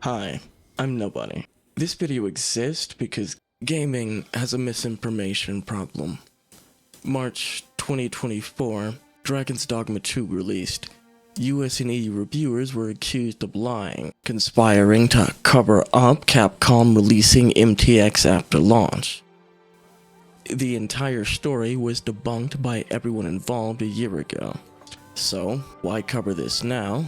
Hi, I'm nobody. This video exists because gaming has a misinformation problem. March 2024, Dragon's Dogma 2 released. US and EU reviewers were accused of lying, conspiring to cover up Capcom releasing MTX after launch. The entire story was debunked by everyone involved a year ago. So, why cover this now?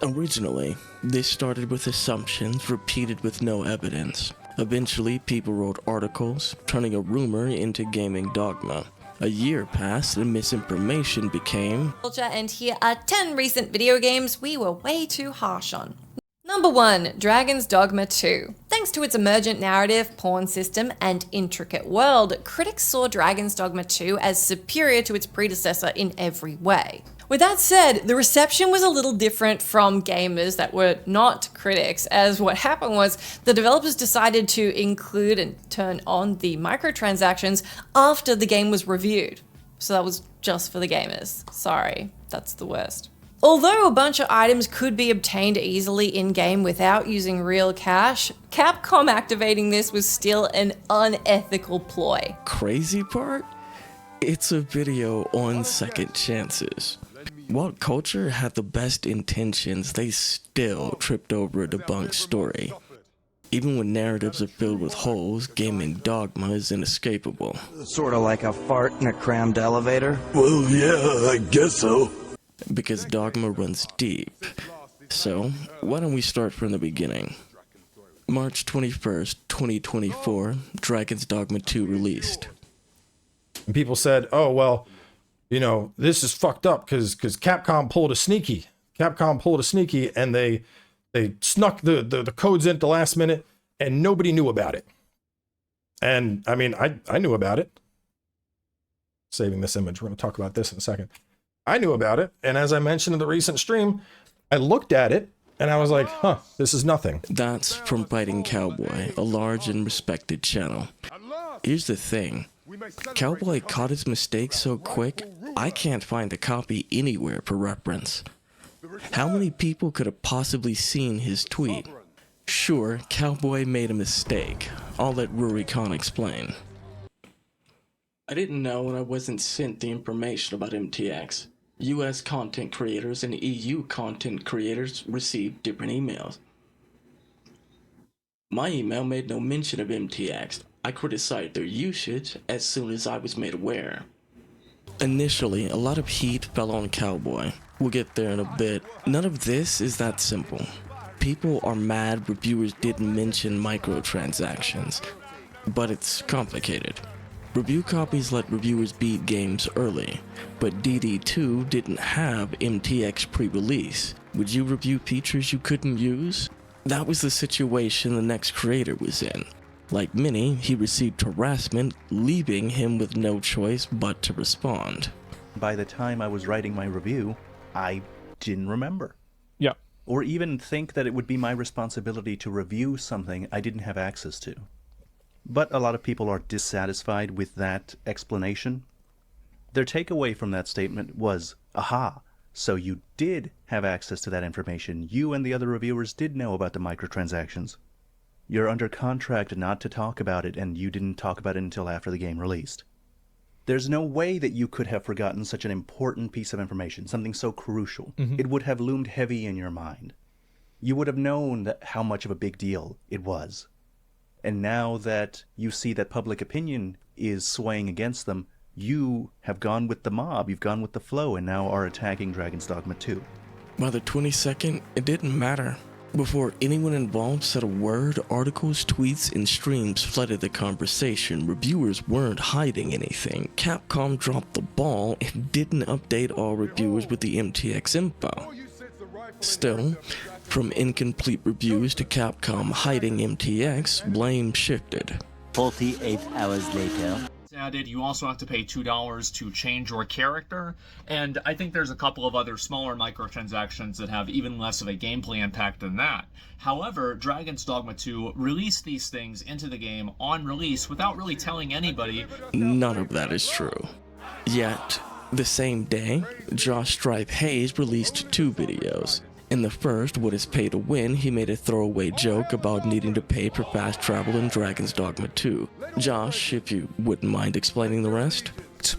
Originally, this started with assumptions repeated with no evidence. Eventually, people wrote articles, turning a rumor into gaming dogma. A year passed and misinformation became And here are 10 recent video games we were way too harsh on. Number 1. Dragon's Dogma 2. Thanks to its emergent narrative, pawn system, and intricate world, critics saw Dragon's Dogma 2 as superior to its predecessor in every way. With that said, the reception was a little different from gamers that were not critics, as what happened was the developers decided to include and turn on the microtransactions after the game was reviewed. So that was just for the gamers. Sorry, that's the worst. Although a bunch of items could be obtained easily in-game without using real cash, Capcom activating this was still an unethical ploy. Crazy part? It's a video on second chances. While culture had the best intentions, they still tripped over a debunked story. Even when narratives are filled with holes, gaming dogma is inescapable. Sort of like a fart in a crammed elevator? Well, yeah, I guess so. Because dogma runs deep. So, why don't we start from the beginning? March 21st, 2024, Dragon's Dogma 2 released. And people said, oh, well, you know, this is fucked up because Capcom pulled a sneaky. Capcom pulled a sneaky and they snuck the codes in at the last minute and nobody knew about it. And I mean, I knew about it. Saving this image. We're going to talk about this in a second. I knew about it. And as I mentioned in the recent stream, I looked at it and I was like, huh, this is nothing. That's from Fighting Cowboy, a large and respected channel. Here's the thing. Cowboy caught his mistake so quick, I can't find a copy anywhere for reference. How many people could have possibly seen his tweet? Sure, Cowboy made a mistake. I'll let Rurikon explain. I didn't know and I wasn't sent the information about MTX. US content creators and EU content creators received different emails. My email made no mention of MTX. I criticized their usage as soon as I was made aware. Initially, a lot of heat fell on Cowboy. We'll get there in a bit. None of this is that simple. People are mad reviewers didn't mention microtransactions, but it's complicated. Review copies let reviewers beat games early, but DD2 didn't have MTX pre-release. Would you review features you couldn't use? That was the situation the next creator was in. Like many, he received harassment, leaving him with no choice but to respond. By the time I was writing my review, I didn't remember. Yeah. Or even think that it would be my responsibility to review something I didn't have access to. But a lot of people are dissatisfied with that explanation. Their takeaway from that statement was, aha, so you did have access to that information. You and the other reviewers did know about the microtransactions. You're under contract not to talk about it, and you didn't talk about it until after the game released. There's no way that you could have forgotten such an important piece of information, something so crucial. It would have loomed heavy in your mind. You would have known how much of a big deal it was. And now that you see that public opinion is swaying against them, you have gone with the mob, you've gone with the flow, and now are attacking Dragon's Dogma 2. By the 22nd, it didn't matter. Before anyone involved said a word, articles, tweets, and streams flooded the conversation. Reviewers weren't hiding anything. Capcom dropped the ball and didn't update all reviewers with the MTX info. Still, from incomplete reviews to Capcom hiding MTX, blame shifted. 48 hours later. Added, you also have to pay $2 to change your character, and I think there's a couple of other smaller microtransactions that have even less of a gameplay impact than that. However, Dragon's Dogma 2 released these things into the game on release without really telling anybody. None of that is true. Yet, the same day, Josh Stripe Hayes released 2 videos. In the first, What is Pay to Win, he made a throwaway joke about needing to pay for fast travel in Dragon's Dogma 2. Josh, if you wouldn't mind explaining the rest?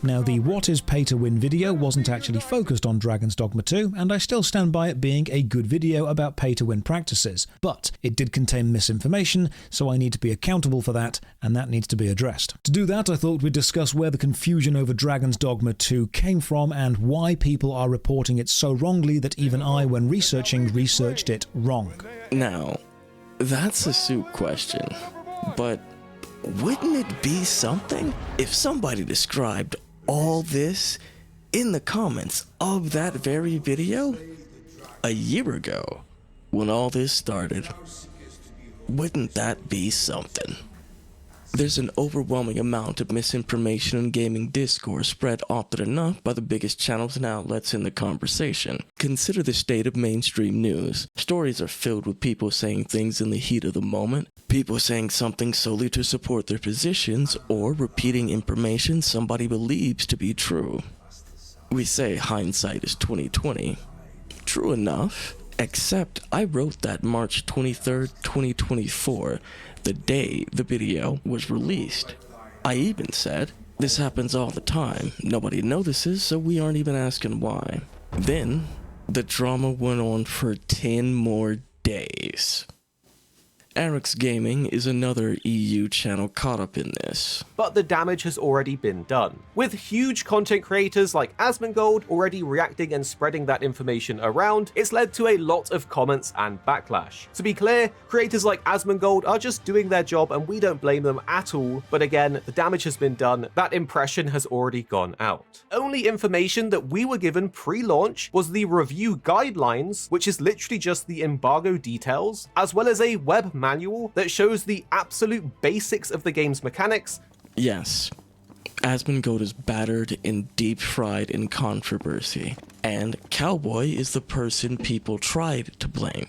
Now, the What is Pay to Win video wasn't actually focused on Dragon's Dogma 2, and I still stand by it being a good video about pay-to-win practices, but it did contain misinformation, so I need to be accountable for that, and that needs to be addressed. To do that, I thought we'd discuss where the confusion over Dragon's Dogma 2 came from and why people are reporting it so wrongly that even I, when researched it wrong. Now, that's a soup question, but wouldn't it be something if somebody described all this in the comments of that very video a year ago when all this started? Wouldn't that be something? There's an overwhelming amount of misinformation in gaming discourse spread often enough by the biggest channels and outlets in the conversation. Consider the state of mainstream news. Stories are filled with people saying things in the heat of the moment, people saying something solely to support their positions, or repeating information somebody believes to be true. We say hindsight is 20/20. True enough, except I wrote that March 23rd, 2024, the day the video was released. I even said, this happens all the time, nobody notices, so we aren't even asking why. Then, the drama went on for 10 more days. Eric's Gaming is another EU channel caught up in this. But the damage has already been done, with huge content creators like Asmongold already reacting and spreading that information around. It's led to a lot of comments and backlash. To be clear, creators like Asmongold are just doing their job and we don't blame them at all, but again, the damage has been done, that impression has already gone out. Only information that we were given pre-launch was the review guidelines, which is literally just the embargo details, as well as a web manual that shows the absolute basics of the game's mechanics. Yes, Asmongold is battered and deep-fried in controversy, and Cowboy is the person people tried to blame.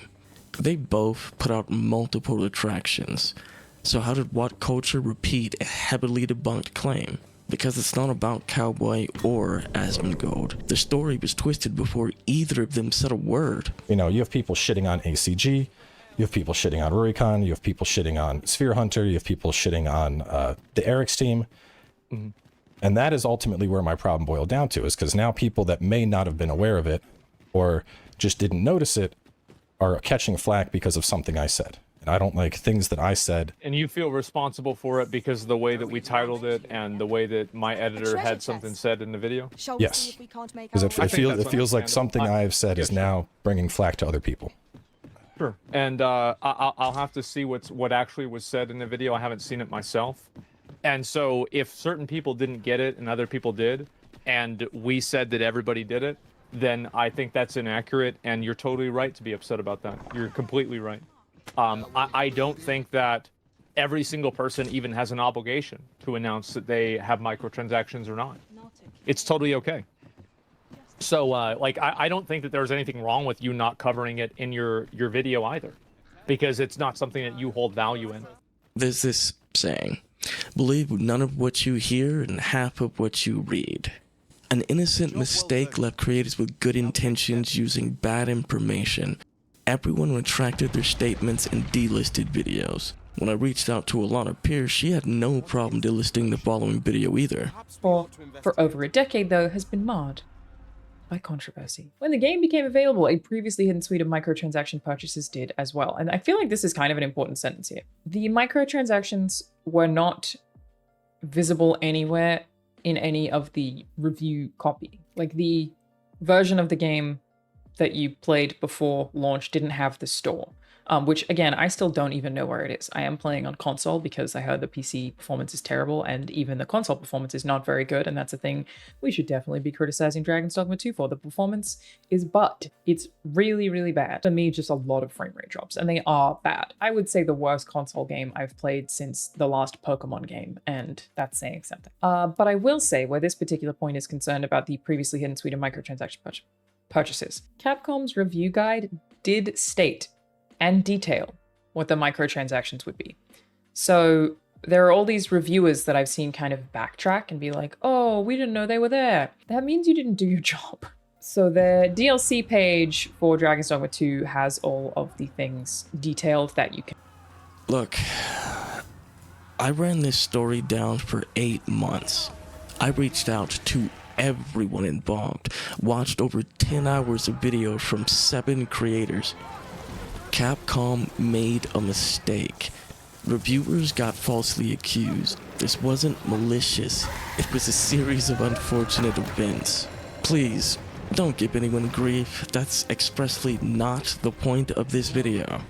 They both put out multiple retractions, so how did What Culture repeat a heavily debunked claim? Because it's not about Cowboy or Asmongold. The story was twisted before either of them said a word. You know, you have people shitting on ACG, you have people shitting on Rurikon, you have people shitting on Sphere Hunter, you have people shitting on the Eric's team. Mm-hmm. And that is ultimately where my problem boiled down to, is because now people that may not have been aware of it or just didn't notice it are catching flack because of something I said. And I don't like things that I said. And you feel responsible for it because of the way that we titled it and the way that my editor had something said in the video? Yes, because it feels like something I have said is now bringing flack to other people. Sure. And I'll have to see what actually was said in the video. I haven't seen it myself. And so if certain people didn't get it and other people did, and we said that everybody did it, then I think that's inaccurate, and you're totally right to be upset about that. You're completely right. I don't think that every single person even has an obligation to announce that they have microtransactions or not. It's totally okay. So, I don't think that there's anything wrong with you not covering it in your video either, because it's not something that you hold value in. There's this saying, believe none of what you hear and half of what you read. An innocent mistake left creators with good intentions using bad information. Everyone retracted their statements and delisted videos. When I reached out to Alana Pierce, she had no problem delisting the following video either. For over a decade, though, has been marred by controversy. When the game became available, a previously hidden suite of microtransaction purchases did as well. And I feel like this is kind of an important sentence here. The microtransactions were not visible anywhere in any of the review copy. Like, the version of the game that you played before launch didn't have the store, which again, I still don't even know where it is. I am playing on console because I heard the PC performance is terrible and even the console performance is not very good. And that's a thing we should definitely be criticizing Dragon's Dogma 2 for. The performance is but it's really, really bad. For me, just a lot of frame rate drops, and they are bad. I would say the worst console game I've played since the last Pokemon game, and that's saying something. But I will say where this particular point is concerned about the previously hidden suite of microtransaction purchases. Capcom's review guide did state and detail what the microtransactions would be. So there are all these reviewers that I've seen kind of backtrack and be like, oh, we didn't know they were there. That means you didn't do your job. So the DLC page for Dragon's Dogma 2 has all of the things detailed that you can. Look, I ran this story down for 8 months. I reached out to everyone involved, watched over 10 hours of video from 7 creators. Capcom made a mistake. Reviewers got falsely accused. This wasn't malicious. It was a series of unfortunate events. Please, don't give anyone grief. That's expressly not the point of this video.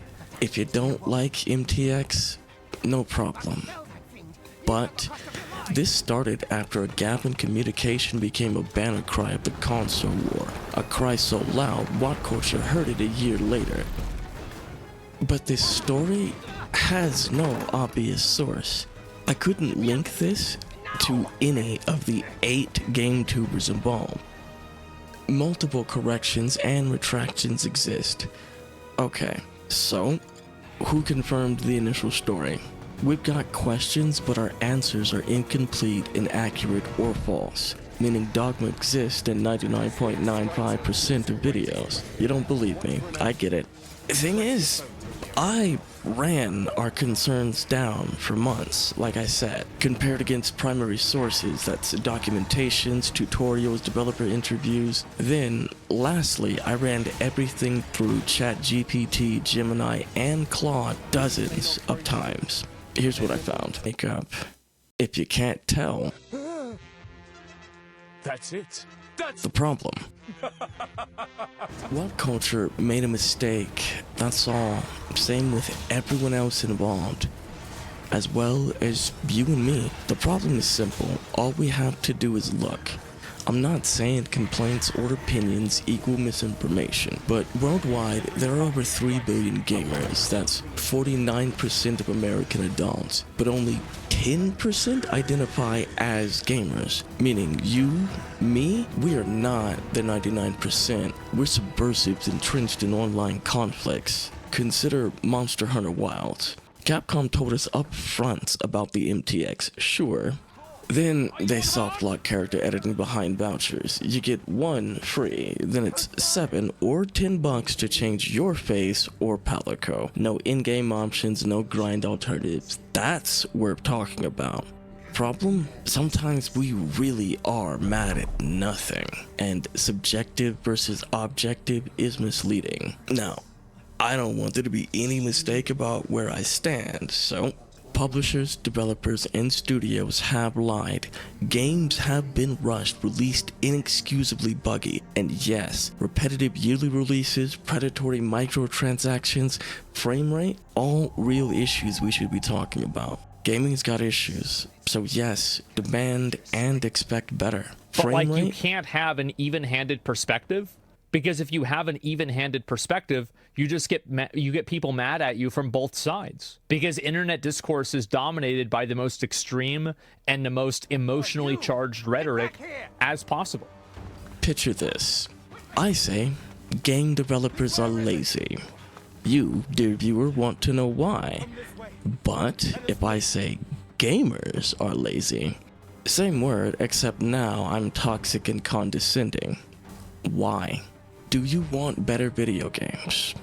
If you don't like MTX, no problem. But this started after a gap in communication became a banner cry of the console war. A cry so loud, What Culture heard it a year later. But this story has no obvious source. I couldn't link this to any of the 8 game tubers involved. Multiple corrections and retractions exist. Okay, so who confirmed the initial story? We've got questions, but our answers are incomplete, inaccurate, or false, meaning Dogma exists in 99.95% of videos. You don't believe me, I get it. The thing is, I ran our concerns down for months, like I said, compared against primary sources, that's documentations, tutorials, developer interviews. Then, lastly, I ran everything through ChatGPT, Gemini, and Claude dozens of times. Here's what I found. Makeup. If you can't tell, That's it. That's the problem. What Culture made a mistake, that's all. Same with everyone else involved, as well as you and me. The problem is simple. All we have to do is look. I'm not saying complaints or opinions equal misinformation, but worldwide there are over 3 billion gamers. That's 49% of American adults, but only 10% identify as gamers, meaning you, me, we are not the 99%. We're subversives entrenched in online conflicts. Consider Monster Hunter Wilds. Capcom told us up front about the MTX, sure. Then they soft lock character editing behind vouchers. You get 1 free, then it's $7 or $10 to change your face or palico. No in-game options, no grind alternatives. That's what we're talking about. Problem? Sometimes we really are mad at nothing, and subjective versus objective is misleading. Now, I don't want there to be any mistake about where I stand, so publishers, developers, and studios have lied. Games have been rushed, released inexcusably buggy, and yes, repetitive yearly releases, predatory microtransactions, frame rate, all real issues we should be talking about. Gaming's got issues, so yes, demand and expect better. But like, you can't have an even-handed perspective, because if you have an even-handed perspective, you just get people mad at you from both sides, because internet discourse is dominated by the most extreme and the most emotionally charged rhetoric as possible. Picture this. I say game developers are lazy. You, dear viewer, want to know why. But if I say gamers are lazy, same word, except now I'm toxic and condescending. Why? Do you want better video games?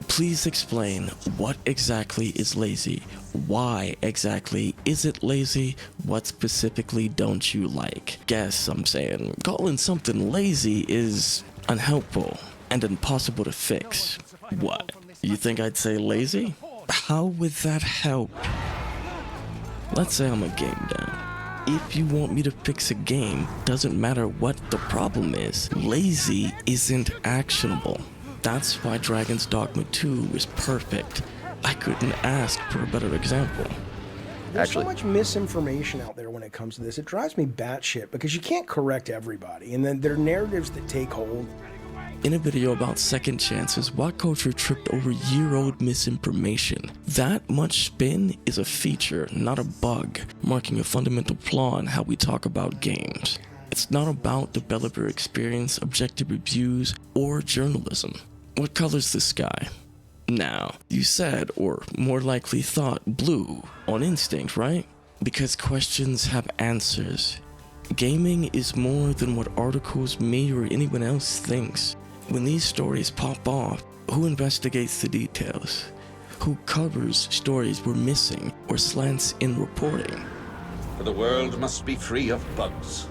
Please explain what exactly is lazy. Why exactly is it lazy? What specifically don't you like? Guess I'm saying calling something lazy is unhelpful and impossible to fix. What? You think I'd say lazy? How would that help? Let's say I'm a game dev. If you want me to fix a game, doesn't matter what the problem is. Lazy isn't actionable. That's why Dragon's Dogma 2 is perfect. I couldn't ask for a better example. There's so much misinformation out there when it comes to this. It drives me batshit because you can't correct everybody, and then there are narratives that take hold. In a video about second chances, What Culture tripped over year-old misinformation. That much spin is a feature, not a bug, marking a fundamental flaw in how we talk about games. It's not about developer experience, objective reviews, or journalism. What color's the sky? Now, you said, or more likely thought, blue on instinct, right? Because questions have answers. Gaming is more than what articles, me, or anyone else thinks. When these stories pop off, who investigates the details? Who covers stories we're missing or slants in reporting? For the world must be free of bugs.